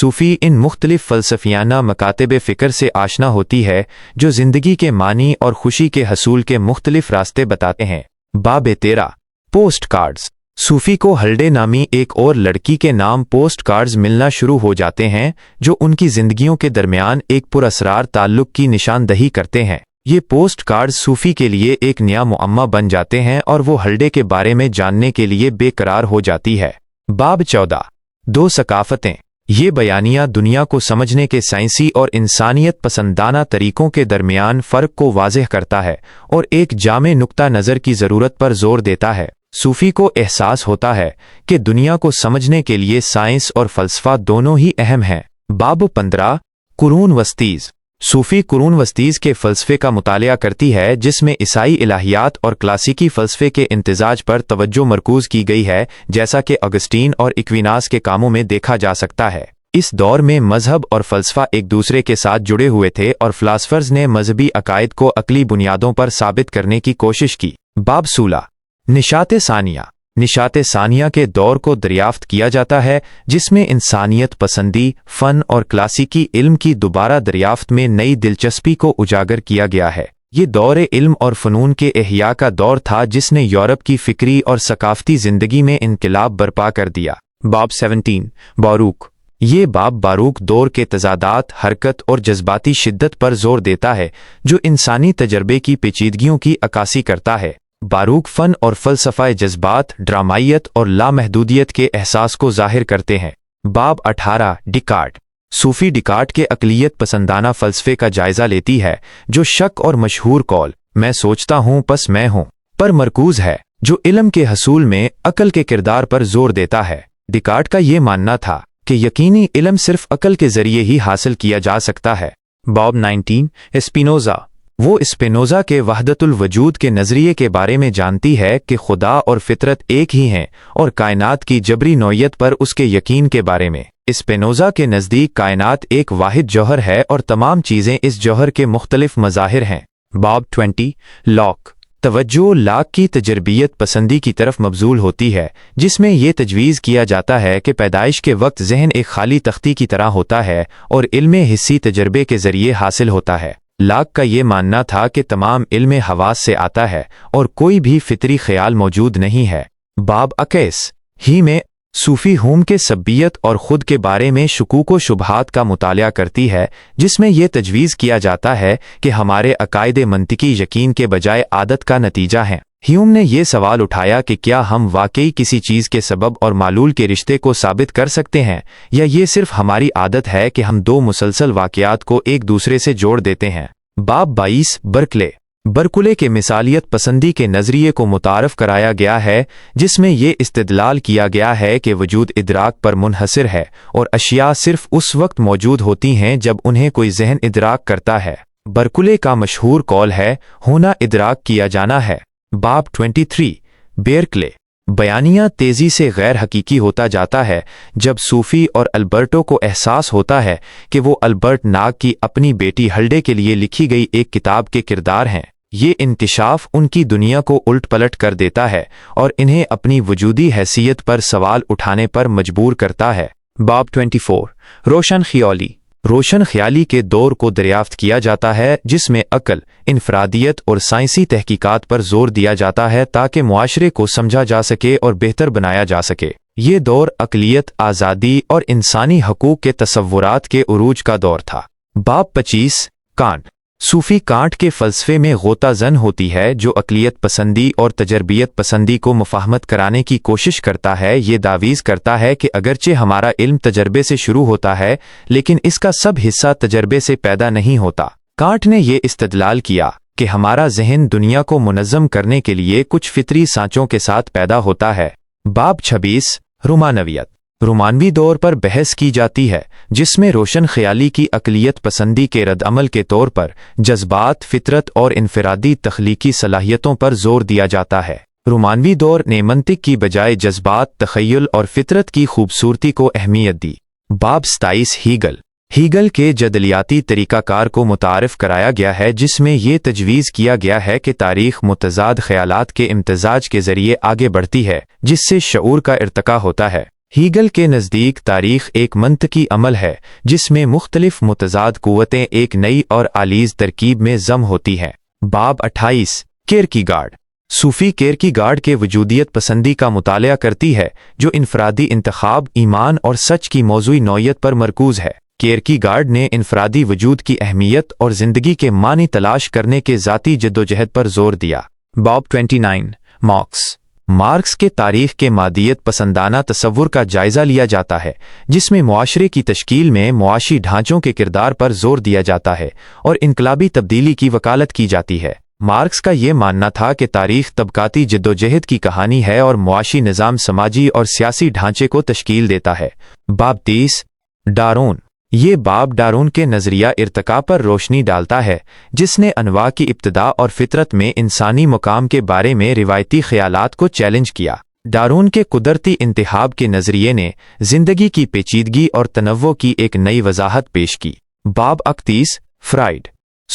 صوفی ان مختلف فلسفیانہ مکاتب فکر سے آشنا ہوتی ہے جو زندگی کے معنی اور خوشی کے حصول کے مختلف راستے بتاتے ہیں۔ باب 13 پوسٹ کارڈز۔ صوفی کو ہلڈے نامی ایک اور لڑکی کے نام پوسٹ کارڈز ملنا شروع ہو جاتے ہیں جو ان کی زندگیوں کے درمیان ایک پراسرار تعلق کی نشاندہی کرتے ہیں۔ یہ پوسٹ کارڈز صوفی کے لیے ایک نیا معمہ بن جاتے ہیں اور وہ ہلڈے کے بارے میں جاننے کے لیے بے قرار ہو جاتی ہے۔ باب 14 دو ثقافتیں۔ یہ بیانیہ دنیا کو سمجھنے کے سائنسی اور انسانیت پسندانہ طریقوں کے درمیان فرق کو واضح کرتا ہے اور ایک جامع نقطہ نظر کی ضرورت پر زور دیتا ہے۔ صوفی کو احساس ہوتا ہے کہ دنیا کو سمجھنے کے لیے سائنس اور فلسفہ دونوں ہی اہم ہیں۔ باب 15 قرون وسطیز۔ صوفی قرون وسطیز کے فلسفے کا مطالعہ کرتی ہے جس میں عیسائی الہیات اور کلاسیکی فلسفے کے امتزاج پر توجہ مرکوز کی گئی ہے، جیسا کہ اگسٹین اور ایکویناس کے کاموں میں دیکھا جا سکتا ہے۔ اس دور میں مذہب اور فلسفہ ایک دوسرے کے ساتھ جڑے ہوئے تھے اور فلاسفرز نے مذہبی عقائد کو عقلی بنیادوں پر ثابت کرنے کی کوشش کی۔ باب 16 نشاط ثانیہ۔ نشاط ثانیہ کے دور کو دریافت کیا جاتا ہے جس میں انسانیت پسندی، فن اور کلاسیکی علم کی دوبارہ دریافت میں نئی دلچسپی کو اجاگر کیا گیا ہے۔ یہ دور علم اور فنون کے احیاء کا دور تھا جس نے یورپ کی فکری اور ثقافتی زندگی میں انقلاب برپا کر دیا۔ باب 17 باروک۔ یہ باب باروک دور کے تضادات، حرکت اور جذباتی شدت پر زور دیتا ہے جو انسانی تجربے کی پیچیدگیوں کی عکاسی کرتا ہے۔ باروک فن اور فلسفہ جذبات، ڈرامائیت اور لامحدودیت کے احساس کو ظاہر کرتے ہیں۔ باب 18 ڈیکارٹ۔ صوفی ڈیکارٹ کے عقلیت پسندانہ فلسفے کا جائزہ لیتی ہے جو شک اور مشہور قول میں سوچتا ہوں پس میں ہوں پر مرکوز ہے، جو علم کے حصول میں عقل کے کردار پر زور دیتا ہے۔ ڈیکارٹ کا یہ ماننا تھا کہ یقینی علم صرف عقل کے ذریعے ہی حاصل کیا جا سکتا ہے۔ باب 19 اسپینوزا۔ وہ اسپینوزا کے وحدت الوجود کے نظریے کے بارے میں جانتی ہے کہ خدا اور فطرت ایک ہی ہیں اور کائنات کی جبری نوعیت پر اس کے یقین کے بارے میں۔ اسپینوزا کے نزدیک کائنات ایک واحد جوہر ہے اور تمام چیزیں اس جوہر کے مختلف مظاہر ہیں۔ باب 20 لاک۔ توجہ لاک کی تجربیت پسندی کی طرف مبذول ہوتی ہے جس میں یہ تجویز کیا جاتا ہے کہ پیدائش کے وقت ذہن ایک خالی تختی کی طرح ہوتا ہے اور علم حسی تجربے کے ذریعے حاصل ہوتا ہے۔ لاک کا یہ ماننا تھا کہ تمام علم حواس سے آتا ہے اور کوئی بھی فطری خیال موجود نہیں ہے۔ باب 21 ہی میں صوفی ہوم کے سبیت اور خود کے بارے میں شکوک و شبہات کا مطالعہ کرتی ہے جس میں یہ تجویز کیا جاتا ہے کہ ہمارے عقائد منطقی یقین کے بجائے عادت کا نتیجہ ہیں۔ ہیوم نے یہ سوال اٹھایا کہ کیا ہم واقعی کسی چیز کے سبب اور معلول کے رشتے کو ثابت کر سکتے ہیں یا یہ صرف ہماری عادت ہے کہ ہم دو مسلسل واقعات کو ایک دوسرے سے جوڑ دیتے ہیں۔ باب 22 برکلے۔ برکلے کے مثالیت پسندی کے نظریے کو متعارف کرایا گیا ہے جس میں یہ استدلال کیا گیا ہے کہ وجود ادراک پر منحصر ہے اور اشیاء صرف اس وقت موجود ہوتی ہیں جب انہیں کوئی ذہن ادراک کرتا ہے۔ برکلے کا مشہور قول ہے ہونا ادراک کیا جانا ہے۔ باب 23 بیرکلے۔ بیانیہ تیزی سے غیر حقیقی ہوتا جاتا ہے جب صوفی اور البرٹو کو احساس ہوتا ہے کہ وہ البرٹ ناگ کی اپنی بیٹی ہلڈے کے لیے لکھی گئی ایک کتاب کے کردار ہیں۔ یہ انکشاف ان کی دنیا کو الٹ پلٹ کر دیتا ہے اور انہیں اپنی وجودی حیثیت پر سوال اٹھانے پر مجبور کرتا ہے۔ باب 24 روشن خیالی۔ روشن خیالی کے دور کو دریافت کیا جاتا ہے جس میں عقل، انفرادیت اور سائنسی تحقیقات پر زور دیا جاتا ہے تاکہ معاشرے کو سمجھا جا سکے اور بہتر بنایا جا سکے۔ یہ دور عقلیت، آزادی اور انسانی حقوق کے تصورات کے عروج کا دور تھا۔ باب 25 کانٹ۔ صوفی کانٹ کے فلسفے میں غوطہ زن ہوتی ہے جو عقلیت پسندی اور تجربیت پسندی کو مفاہمت کرانے کی کوشش کرتا ہے۔ یہ دعویز کرتا ہے کہ اگرچہ ہمارا علم تجربے سے شروع ہوتا ہے لیکن اس کا سب حصہ تجربے سے پیدا نہیں ہوتا۔ کانٹ نے یہ استدلال کیا کہ ہمارا ذہن دنیا کو منظم کرنے کے لیے کچھ فطری سانچوں کے ساتھ پیدا ہوتا ہے۔ باب 26 رومانویت۔ رومانوی دور پر بحث کی جاتی ہے جس میں روشن خیالی کی عقلیت پسندی کے رد عمل کے طور پر جذبات، فطرت اور انفرادی تخلیقی صلاحیتوں پر زور دیا جاتا ہے۔ رومانوی دور نے منطق کی بجائے جذبات، تخیل اور فطرت کی خوبصورتی کو اہمیت دی۔ باب 27 ہیگل۔ ہیگل کے جدلیاتی طریقہ کار کو متعارف کرایا گیا ہے جس میں یہ تجویز کیا گیا ہے کہ تاریخ متضاد خیالات کے امتزاج کے ذریعے آگے بڑھتی ہے جس سے شعور کا ارتقاء ہوتا ہے۔ ہیگل کے نزدیک تاریخ ایک منطقی عمل ہے جس میں مختلف متضاد قوتیں ایک نئی اور عالیز ترکیب میں ضم ہوتی ہیں۔ باب 28 کیرکیگارڈ۔ صوفی کیرکیگارڈ کے وجودیت پسندی کا مطالعہ کرتی ہے جو انفرادی انتخاب، ایمان اور سچ کی موضوعی نوعیت پر مرکوز ہے۔ کیرکیگارڈ نے انفرادی وجود کی اہمیت اور زندگی کے معنی تلاش کرنے کے ذاتی جدوجہد پر زور دیا۔ باب 29 مارکس کے تاریخ کے مادیت پسندانہ تصور کا جائزہ لیا جاتا ہے جس میں معاشرے کی تشکیل میں معاشی ڈھانچوں کے کردار پر زور دیا جاتا ہے اور انقلابی تبدیلی کی وکالت کی جاتی ہے۔ مارکس کا یہ ماننا تھا کہ تاریخ طبقاتی جدوجہد کی کہانی ہے اور معاشی نظام سماجی اور سیاسی ڈھانچے کو تشکیل دیتا ہے۔ باب 30 ڈارون۔ یہ باب ڈارون کے نظریہ ارتقاء پر روشنی ڈالتا ہے جس نے انواع کی ابتدا اور فطرت میں انسانی مقام کے بارے میں روایتی خیالات کو چیلنج کیا۔ ڈارون کے قدرتی انتخاب کے نظریے نے زندگی کی پیچیدگی اور تنوع کی ایک نئی وضاحت پیش کی۔ باب 31 فرائڈ۔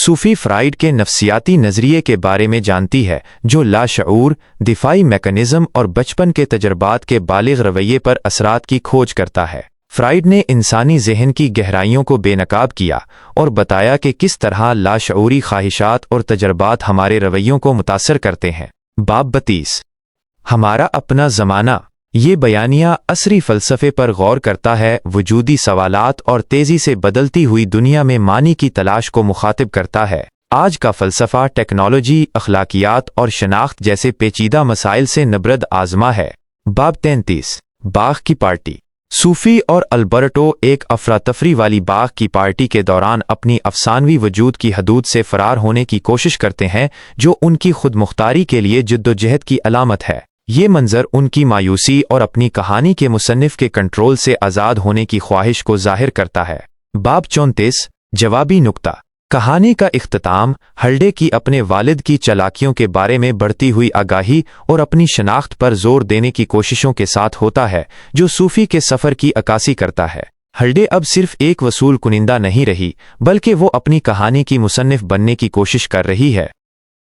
صوفی فرائڈ کے نفسیاتی نظریے کے بارے میں جانتی ہے جو لاشعور، دفاعی میکانزم اور بچپن کے تجربات کے بالغ رویے پر اثرات کی کھوج کرتا ہے۔ فرائڈ نے انسانی ذہن کی گہرائیوں کو بے نقاب کیا اور بتایا کہ کس طرح لاشعوری خواہشات اور تجربات ہمارے رویوں کو متاثر کرتے ہیں۔ باب 32 ہمارا اپنا زمانہ۔ یہ بیانیہ عصری فلسفے پر غور کرتا ہے، وجودی سوالات اور تیزی سے بدلتی ہوئی دنیا میں معنی کی تلاش کو مخاطب کرتا ہے۔ آج کا فلسفہ ٹیکنالوجی، اخلاقیات اور شناخت جیسے پیچیدہ مسائل سے نبرد آزما ہے۔ باب 33 باغ کی پارٹی۔ صوفی اور البرٹو ایک افراتفری والی باغ کی پارٹی کے دوران اپنی افسانوی وجود کی حدود سے فرار ہونے کی کوشش کرتے ہیں جو ان کی خود مختاری کے لیے جدوجہد کی علامت ہے۔ یہ منظر ان کی مایوسی اور اپنی کہانی کے مصنف کے کنٹرول سے آزاد ہونے کی خواہش کو ظاہر کرتا ہے۔ باب 34 جوابی نکتہ۔ کہانی کا اختتام ہلڈے کی اپنے والد کی چالاکیوں کے بارے میں بڑھتی ہوئی آگاہی اور اپنی شناخت پر زور دینے کی کوششوں کے ساتھ ہوتا ہے جو صوفی کے سفر کی عکاسی کرتا ہے۔ ہلڈے اب صرف ایک وصول کنندہ نہیں رہی بلکہ وہ اپنی کہانی کی مصنف بننے کی کوشش کر رہی ہے۔